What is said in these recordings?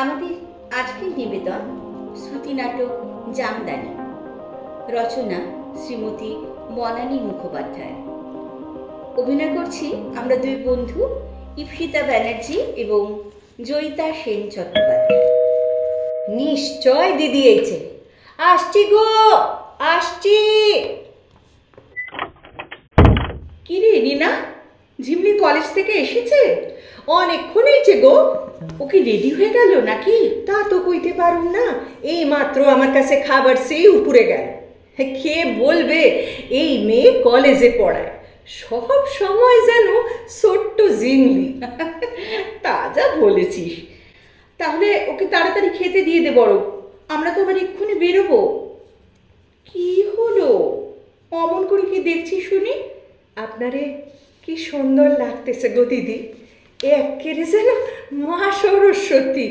আমাদের আজকের নিবেদন শ্রুতি নাটক জামদানি, রচনা শ্রীমতী বনানী মুখোপাধ্যায়। অভিনয় করছি আমরা দুই বন্ধু, ইপ্সিতা ব্যানার্জি এবং জয়িতা সেন চট্টোপাধ্যায়। নিশ্চয় দিদি এইছে, আসছি গো আসছি। কি রে রিনা, ঝিমলি কলেজ থেকে এসেছে? অনেকক্ষণ হয়েছে গো। ও কি রেডি হয়ে গেল নাকি? তা তো কইতে পারুম না, এই মাত্র আমার কাছে খাবার সেই উপরে গেল। কে বলবে এই মেয়ে কলেজে পড়ায়, সব সময় যেন ছোট্ট জিমলি। তা যা বলেছিস। তাহলে ওকে তাড়াতাড়ি খেতে দিয়ে দে বড়, আমরা তো আবার এক্ষুনি বেরোবো। কি হলো, অমন করে কি দেখছি শুনি? আপনারে কি সুন্দর লাগতেছে গো দিদি, একেবারে যেন মা সরস্বতী।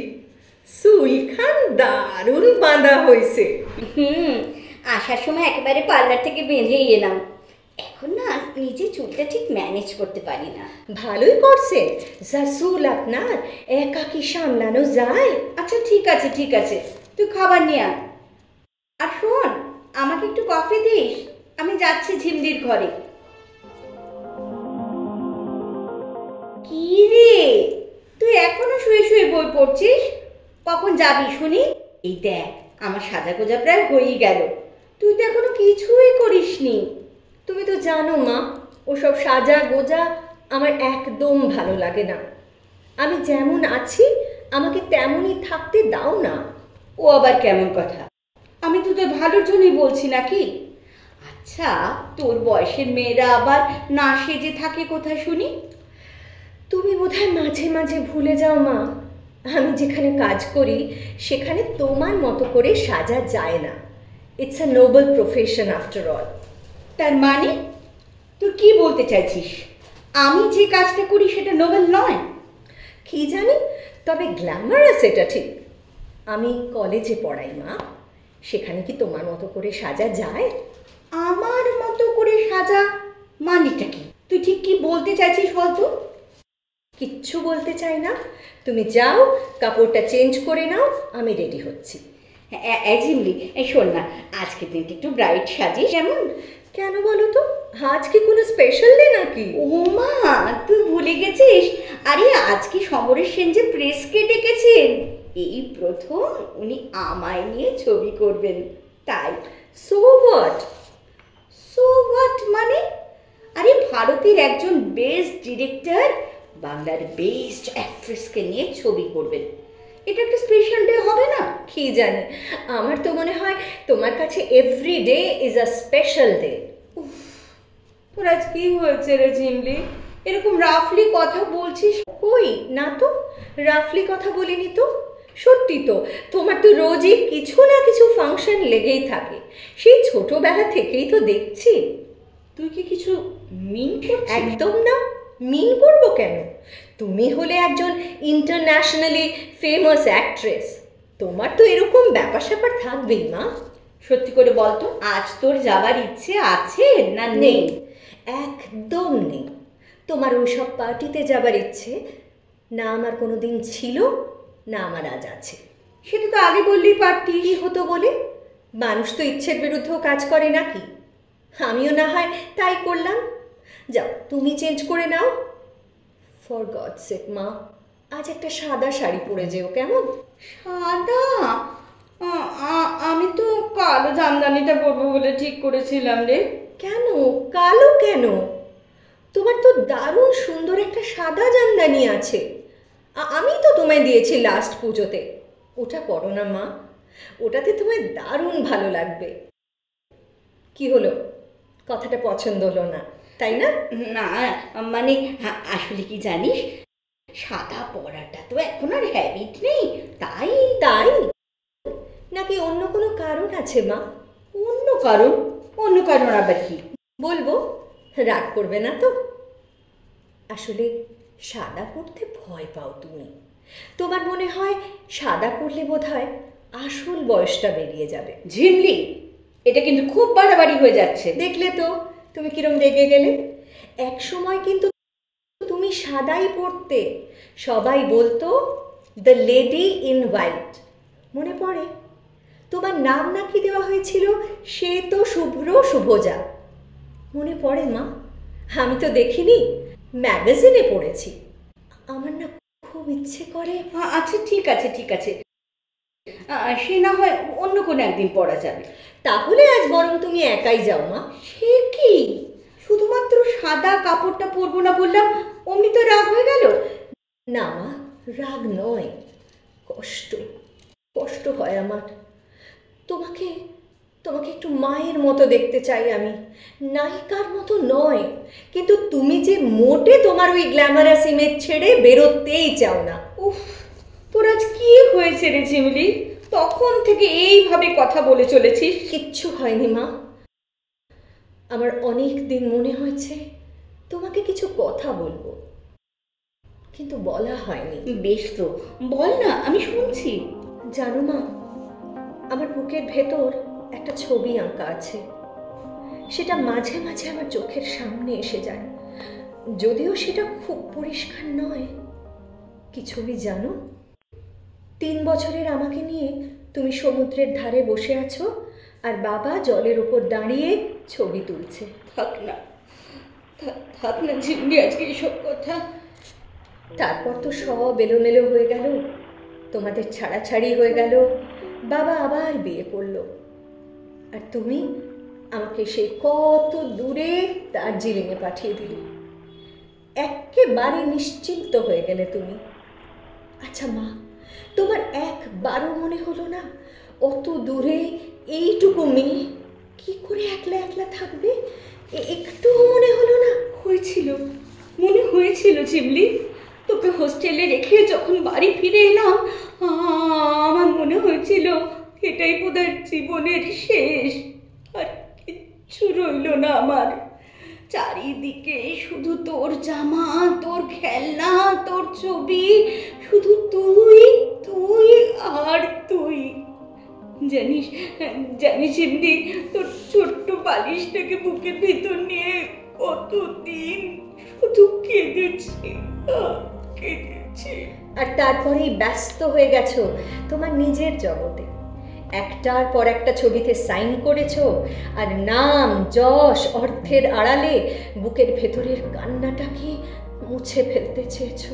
চুলখান দারুণ বাঁধা হয়েছে। আসার সময় একেবারে পার্লার থেকে বেঁধেই এলাম। এখন না নিজে চুলটা ঠিক ম্যানেজ করতে পারি না। ভালোই করছে, যা চুল আপনার একা কি সামলানো যায়? আচ্ছা ঠিক আছে ঠিক আছে, তুই খাবার নিয়ে আয়। আর শোন, আমাকে একটু কফি দিস, আমি যাচ্ছি ঝিমলির ঘরে। কি রে, তুই এখনো শুয়ে শুয়ে বই পড়ছিস? কখন যাবি শুনি? এই দেখ, আমার সাজা গোজা প্রায় হয়েই গেল, তুই তো এখনো কিছুই করিসনি। তুমি তো জানো মা, ওসব সাজা গোজা আমার একদম ভালো লাগে না। আমি যেমন আছি আমাকে তেমনই থাকতে দাও না। ও আবার কেমন কথা? আমি তো তোর ভালোর জন্যই বলছি নাকি? আচ্ছা, তোর বয়সের মেয়েরা আবার না সেজে থাকে কোথায় শুনি? তুমি বোধহয় মাঝে মাঝে ভুলে যাও মা, আমি যেখানে কাজ করি সেখানে তোমার মতো করে সাজা যায় না। It's a noble profession after all. তার মানে তুই কি বলতে চাইছিস? আমি যে কাজটা করি সেটা নোবেল নয়? কি জানি, তবে গ্ল্যামারাস এটা ঠিক। আমি কলেজে পড়াই মা, সেখানে কি তোমার মতো করে সাজা যায়? আমার মতো করে সাজা মানেটা কি? তুই ঠিক কি বলতে চাইছিস বলতো? কিচ্ছু বলতে চাই না, তুমি যাও কাপড়টা চেঞ্জ করে নাও, আমি রেডি হচ্ছি। ঝিমলি, শোন না, আজকের দিনটা একটু ব্রাইট সাজিস। কেমন? কেন বলো তো, আজ কি কোনো স্পেশাল ডে নাকি? ও মা, তুই ভুলে গেছিস? আরে আজকে সমরেশ সেন যে প্রেসকে ডেকেছেন, এই প্রথম উনি আমায় নিয়ে ছবি করবেন, তাই। So what? সো হোয়াট মানে? আরে ভারতের একজন বেস্ট ডিরেক্টর বাংলার বেস্ট অ্যাক্ট্রেসকে নিয়ে ছবি করবেন, এটা একটা স্পেশাল ডে হবে না? কি জানি, আমার তো মনে হয় তোমার কাছে every day is a special day. তোর আজ কি হয়েছে রে ঝিমলি, এরকম রাফলি কথা বলছিস? কই না তো, রাফলি কথা বলিনি তো। সত্যি তো, তোমার তো রোজই কিছু না কিছু ফাংশন লেগেই থাকে, সেই ছোটবেলা থেকেই তো দেখছি। তুই কি কিছু মিন করছিস? একদম না, মিন করবো কেন? তুমি হলে একজন ইন্টারন্যাশনালি ফেমাস অ্যাক্ট্রেস, তোমার তো এরকম ব্যাপার স্যাপার থাকবেই মা। সত্যি করে বলতো, আজ তোর যাবার ইচ্ছে আছে না নেই? একদম নেই। তোমার ওই সব পার্টিতে যাবার ইচ্ছে না আমার কোনো দিন ছিল, না আমার আজ আছে। সেটা তো আগে বললেই পারতি। কি হতো বলে? মানুষ তো ইচ্ছের বিরুদ্ধেও কাজ করে নাকি? আমিও না হয় তাই করলাম। যাও তুমি চেঞ্জ করে নাও। ফর গড সেক মা, আজ একটা সাদা শাড়ি পরে যেও কেমন? সাদা? আমি তো কালো জামদানিটা পরবো বলে ঠিক করেছিলাম রে। কেন কালো কেন? তোমার তো দারুণ সুন্দর একটা সাদা জামদানি আছে, আমি তো তোমায় দিয়েছি লাস্ট পুজোতে। ওটা পরো না মা, ওটাতে তোমায় দারুণ ভালো লাগবে। কি হলো, কথাটা পছন্দ হলো না তাই না? না মানে আসলে কি জানিস, সাদা পরাটা তো এখন আর হ্যাবিট নেই, তাই। তাই নাকি অন্য কোনো কারণ আছে মা? অন্য কারণ? অন্য কারণ আবার কি? বলবো, রাগ করবে না তো? আসলে সাদা পরতে ভয় পাও তুমি, তোমার মনে হয় সাদা পরলে বোধহয় আসল বয়সটা বেরিয়ে যাবে। ঝিমলি, এটা কিন্তু খুব বাড়াবাড়ি হয়ে যাচ্ছে। দেখলে তো তুমি কিরম রেগে গেলে। এক সময় কিন্তু তুমি সাদাই পরতে, সবাই বলতো দ্য লেডি ইন হোয়াইট। মনে পড়ে? তোমার নাম নাকি দেওয়া হয়েছিল সে তো শুভ্র শুভজা। মনে পড়ে মা? আমি তো দেখিনি, ম্যাগাজিনে পড়েছি। আমার না খুব ইচ্ছে করে। আচ্ছা ঠিক আছে ঠিক আছে, সে না হয় অন্য কোনো একদিন পড়া যাবে। তাহলে আজ বরং তুমি একাই যাও মা। সে কি, শুধুমাত্র সাদা কাপড়টা পরবো না বললাম, অমনি তো রাগ হয়ে গেল? না মা, রাগ নয়, কষ্ট কষ্ট হয় আমার। তোমাকে তোমাকে একটু মায়ের মতো দেখতে চাই আমি, নায়িকার মতো নয়। কিন্তু তুমি যে মোটে তোমার ওই গ্ল্যামারাস ইমেজ ছেড়ে বেরোতেই চাও না। উফ, তোর আজ কি হয়েছে রে ঝিমলি? তখন থেকে এইভাবে কথা বলে চলেছিস। কিচ্ছু হয়নি মা, আমার অনেক দিন মনে হয়েছে তোমাকে কিছু কথা বলবো, কিন্তু বলা হয়নি। বেশ তো, বল না, আমি শুনছি। জানো মা, আমার বুকের ভেতর একটা ছবি আঁকা আছে। সেটা মাঝে মাঝে আমার চোখের সামনে এসে যায়, যদিও সেটা খুব পরিষ্কার নয়। কি ছবি জানো? 3 বছরের আমাকে নিয়ে তুমি সমুদ্রের ধারে বসে আছো, আর বাবা জলের উপর দাঁড়িয়ে ছবি তুলছে। থাক না, থাক না ঝিমলি, আজকে এসব কথা। তারপর তো সব এলোমেলো হয়ে গেল, তোমাদের ছাড়াছাড়ি হয়ে গেল, বাবা আবার বিয়ে করলো, আর তুমি আমাকে সেই কত দূরে দার্জিলিংয়ে পাঠিয়ে দিলে। একেবারে নিশ্চিন্ত হয়ে গেলে তুমি। আচ্ছা মা, তোমার একবারও মনে হলো না অত দূরে এইটুকু মেয়ে কি করে একলা একলা থাকবে? একটুও মনে হলো না? হয়েছিল, মনে হয়েছিল ঝিমলি। তোকে হোস্টেলে রেখে যখন বাড়ি ফিরে এলাম, আমার মনে হয়েছিল এটাই বোধহয় জীবনের শেষ, আর কিচ্ছু রইল না আমার। চারিদিকে শুধু তোর জামা, তোর খেলনা, তোর ছবি, শুধু তুই তুই আর তুই। জানিস জানিস এমনি তোর ছোট্ট বালিশটাকে বুকের ভেতর নিয়ে কতদিন শুধু কেঁদেছি কেঁদেছি। আর তারপরেই ব্যস্ত হয়ে গেছো তোমার নিজের জগতে, একটার পর একটা ছবিতে সাইন করেছো, আর নাম যশ অর্থের আড়ালে বুকের ভেতরের কান্নাটাকে মুছে ফেলতে চেয়েছো।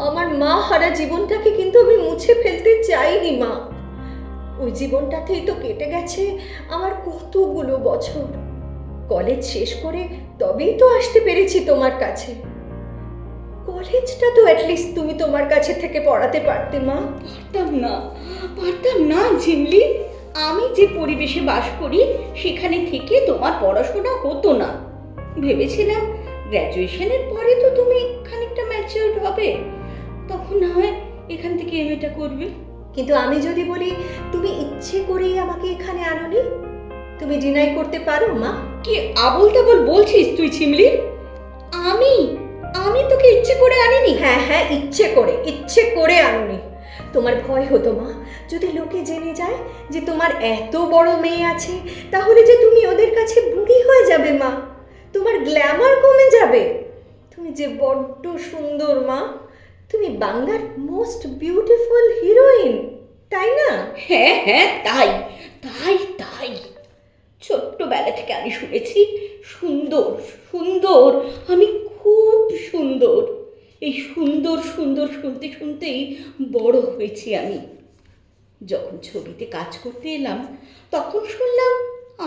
আমার মা হারা জীবনটাকে কিন্তু আমি মুছে ফেলতে চাইনি মা। ওই জীবনটাতেই তো কেটে গেছে আমার কতগুলো বছর। কলেজ শেষ করে তবেই তো আসতে পেরেছি তোমার কাছে। কলেজটা তো অ্যাটলিস্ট তুমি তোমার কাছে থেকে পড়াতে পারতে মা। পারতাম না ঝিমলি। আমি যে পরিবেশে বাস করি সেখানে থেকে তোমার পড়াশোনা হতো না। ভেবেছিলাম গ্র্যাজুয়েশনের পরে তো তুমি খানিকটা ম্যাচিউরড হবে, তখন না হয় এখান থেকে এমএটা করবে। কিন্তু আমি যদি বলি তুমি ইচ্ছে করেই আমাকে এখানে আনোনি, তুমি ডিনাই করতে পারো মা? কি আবল তাবল বলছিস তুই ঝিমলি? আমি তোকে ইচ্ছে করে আনিনি। হ্যাঁ, ইচ্ছে করে আনোনি। তোমার ভয় হতো মা, যদি লোকে জেনে যায় যে তোমার এত বড় মেয়ে আছে, তাহলে যে তুমি ওদের কাছে বুড়ি হয়ে যাবে মা, তোমার গ্ল্যামার কমে যাবে। তুমি যে বড্ড সুন্দর মা, তুমি বাংলার মোস্ট বিউটিফুল হিরোইন, তাই না? হ্যাঁ, তাই তাই তাই ছোট্টবেলা থেকে আমি শুনেছি সুন্দর সুন্দর, আমি খুব সুন্দর। এই সুন্দর সুন্দর শুনতে শুনতেই বড় হয়েছি আমি। যখন ছবিতে কাজ করতে এলাম তখন শুনলাম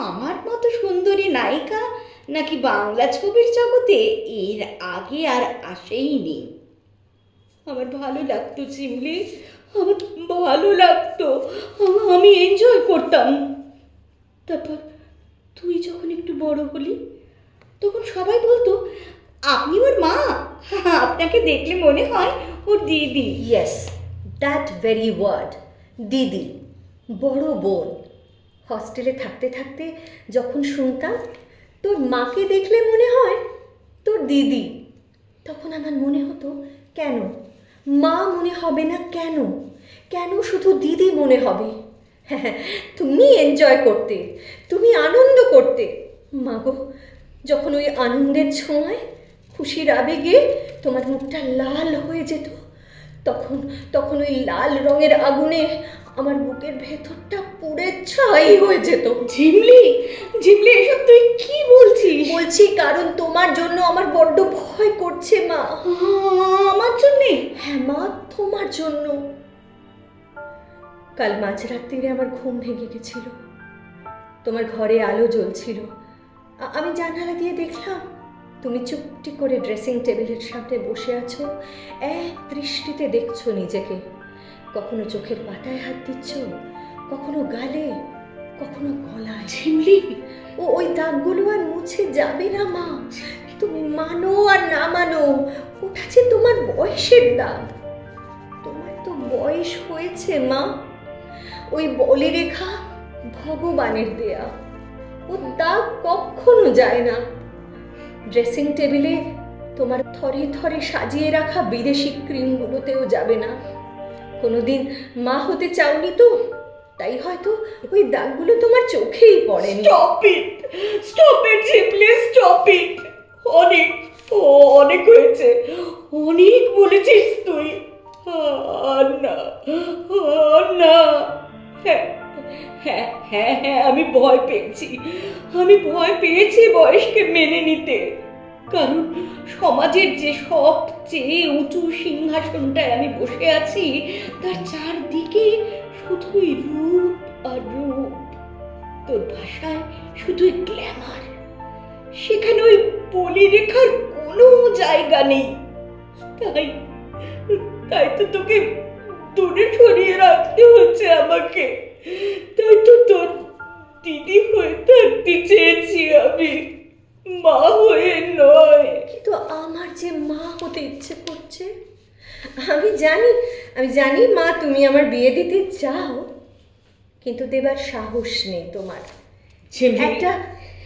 আমার মতো সুন্দরী নায়িকা নাকি বাংলা ছবির জগতে এর আগে আর আসেইনি। আমার ভালো লাগতো চিমলি, আমার ভালো লাগতো, আমি এনজয় করতাম। তারপর তুই যখন একটু বড় হলি তখন সবাই বলতো আপনি ওর মা, আপনাকে দেখলে মনে হয় ওর দিদি। ইয়েস, দ্যাট ভেরি ওয়ার্ড, দিদি, বড় বোন। হস্টেলে থাকতে থাকতে যখন শুনতাম তোর মাকে দেখলে মনে হয় তোর দিদি, তখন আমার মনে হতো কেন মা মনে হবে না, কেন কেন শুধু দিদি মনে হবে? তুমি এনজয় করতে, তুমি আনন্দ করতে। মাগো, যখন ওই আনন্দের ছোঁয়ায় খুশির আবেগে তোমার মুখটা লাল হয়ে যেত, তখন তখন ওই লাল রঙের আগুনে আমার বুকের ভেতরটা পুড়ে ছাই হয়ে যেত। ঝিমলি, ঝিমলি, এসব তুই কি বলছিস? বলছি কারণ তোমার জন্য আমার বড্ড ভয় করছে মা। আমার জন্যে? হ্যাঁ মা, তোমার জন্য। কাল মাঝরাত্রিরে আমার ঘুম ভেঙে গেছিল। তোমার ঘরে আলো জ্বলছিল। আমি জানালা দিয়ে দেখলাম তুমি চুপটি করে ড্রেসিং টেবিলের সামনে বসে আছো, এক দৃষ্টিতে দেখছো নিজেকে। কখনো চোখের পাতায় হাত দিচ্ছ, কখনো গালে, কখনো গলায়। ঝিমলি, ওই দাগগুলো আর মুছে যাবে না মা, তুমি মানো আর না মানো, ওটা যে তোমার বয়সের দাগ। তোমার তো বয়স হয়েছে মা। ওই বলিরেখা ভগবানের দেয়া, ও দাগ কখনো যায় না। ড্রেসিং টেবিলে তোমার থরে থরে সাজিয়ে রাখা বিদেশি ক্রিমগুলোতেও যাবে না। কোনোদিন মা হতে চাওনি তো, তাই হয়তো ওই দাগগুলো তোমার চোখেই পড়েনি। Stop it Jhimli, stop it. অনেক অনেক হয়েছে, অনেক বলেছিস তুই। আর না, আর না। হ্যাঁ হ্যাঁ হ্যাঁ হ্যাঁ, আমি ভয় পেয়েছি বয়সকে মেনে নিতে। কারণ সমাজের যে সবচেয়ে উঁচু সিংহাসনটায় আমি বসে আছি, তার চারদিকে শুধুই রূপ আর রূপ। তোর ভাষায় শুধুই গ্ল্যামার, সেখানে ওই বলিরেখার কোনো জায়গা নেই। তাই তাই তো তোকে দূরে সরিয়ে রাখতে হচ্ছে আমাকে। তাই তো তোর দিদি হয়ে থাকতে চেয়েছি আমি, মা হয়ে নয়। কিন্তু আমার যে মা হতে ইচ্ছে করছে। আমি জানি মা, তুমি আমার বিয়ে দিতে চাও, কিন্তু দেবার সাহস নেই তোমার।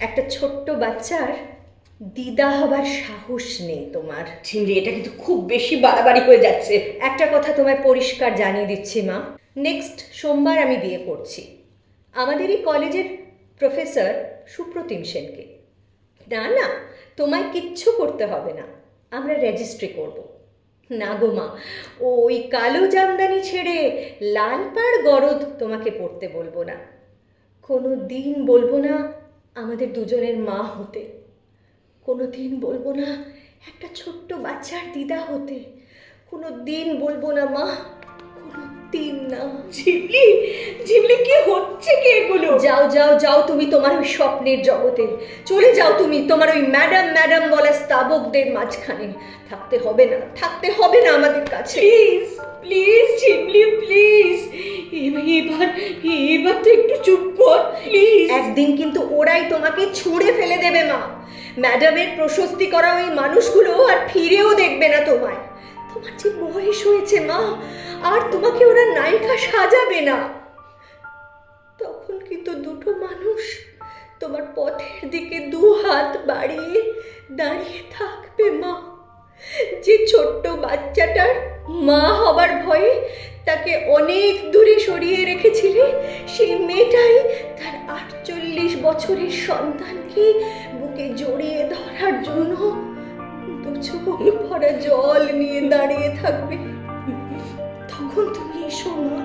একটা ছোট্ট বাচ্চার দিদা হবার সাহস নেই তোমার। ঝিমলি, এটা কিন্তু খুব বেশি বাড়াবাড়ি হয়ে যাচ্ছে। একটা কথা তোমায় পরিষ্কার জানিয়ে দিচ্ছি মা, নেক্সট সোমবার আমি বিয়ে করছি আমাদেরই কলেজের প্রফেসর সুপ্রতিম সেনকে। না, তোমায় কিচ্ছু করতে হবে না, আমরা রেজিস্ট্রি করব। না গো মা, ওই কালো জামদানি ছেড়ে লাল পাড় গরদ তোমাকে পড়তে বলবো না। কোনো দিন বলবো না আমাদের দুজনের মা হতে। কোনো দিন বলবো না একটা ছোট্ট বাচ্চার দিদা হতে। কোনো দিন বলবো না মা, কোনো দিন না। ঝিমলি, কি হচ্ছে কি এগুলো? যাও তুমি তোমার ওই স্বপ্নের জগতে চলে যাও। তুমি তোমার ওই ম্যাডাম বলা স্তাবকদের মাঝখানে থাকতে হবে না আমাদের কাছে। Please Jhimli, please. এবার তো একটু চুপ কর প্লিজ। একদিন কিন্তু ওরাই তোমাকে ছুঁড়ে ফেলে দেবে মা। ম্যাডামের প্রশস্তি করা ওই মানুষগুলো আর ফিরেও দেখবে না তোমায়। তোমার যে বয়স হয়েছে মা, আর তোমাকে ওরা নায়িকা সাজাবে না। তখন কিন্তু দুটো মানুষ তোমার পথের দিকে দু হাত বাড়িয়ে দাঁড়িয়ে থাকবে মা। যে ছোট্ট বাচ্চাটার মা হবার ভয়ে তাকে অনেক দূরে সরিয়ে রেখেছিলে, সেই মেয়েটাই তার 48 বছরের সন্তানকে বুকে জড়িয়ে ধরার জন্য দু চোখ ভরা জল নিয়ে দাঁড়িয়ে থাকবে। তখন তুমি এসো মা,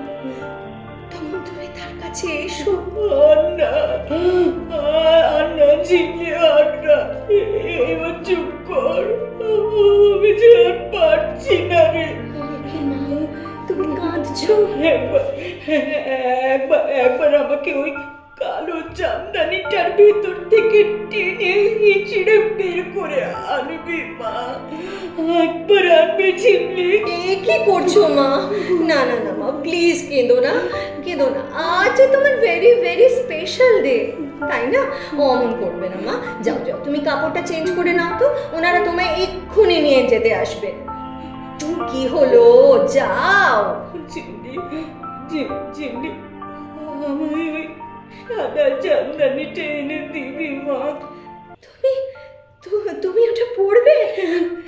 তখন তুমি তার কাছে এসো। ঝিমলি, এবার চুপ কর। আমি যে আর পারছি না রে। তুমি কাঁদছো? একবার আমাকে ওই কালো জামদানিটার ভেতর থেকে টেনে হিঁচড়ে বের করে আনবি মা, একবার আনবি ঝিমলি। কি করছো মা? না মা, প্লিজ কেঁদো না। আজ তোমার ভেরি ভেরি স্পেশাল ডে, তাই না? অমন করবে না মা। যাও তুমি কাপড়টা চেঞ্জ করে নাও তো, ওনারা তোমায় এক্ষুনি নিয়ে যেতে আসবে। তুমি কি হলো, যাও। ঝিমলি, আমায় ওই সাদা জামদানিটা এনে দিবি মা। তুমি ওটা পরবে?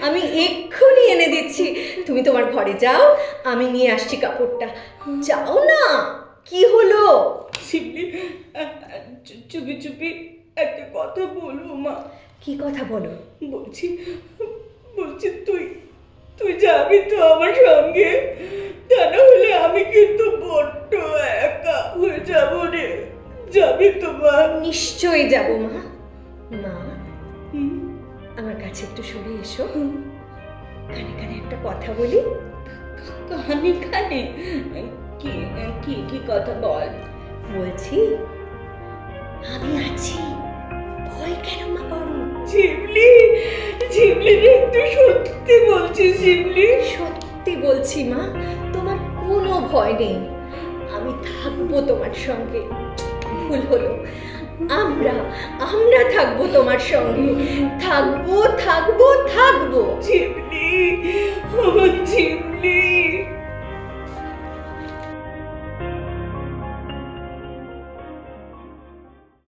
আমি এক্ষুনি এনে দিচ্ছি। তুমি তোমার ঘরে যাও, আমি নিয়ে আসছি কাপড়টা। যাও না। কি হলো? ঝিমলি, চুপি একটা কথা বলবো মা। কি কথা বলো? বলছি তুই তুই যাবি তো আমার সঙ্গে? তা না হলে আমি কিন্তু বড্ড একা হয়ে যাব রে। যাবি তো মা? নিশ্চয়ই যাব মা। মা, আমার কাছে একটু সরে এসো, কানে কানে একটা কথা বলি। কানে কানে? কি কি কি কথা বল। বলছি, আমি আছি, ভয় কেন মা করো? ঝিমলি, ঝিমলি রে, তুই সত্যি বলছিস? ঝিমলি, সত্যি বলছি মা, তোমার কোনো ভয় নেই, আমি থাকবো তোমার সঙ্গে। ভুল হলো, আমরা আমরা থাকবো তোমার সঙ্গে, থাকবো থাকবো থাকবো। ঝিমলি, আমার ঝিমলি।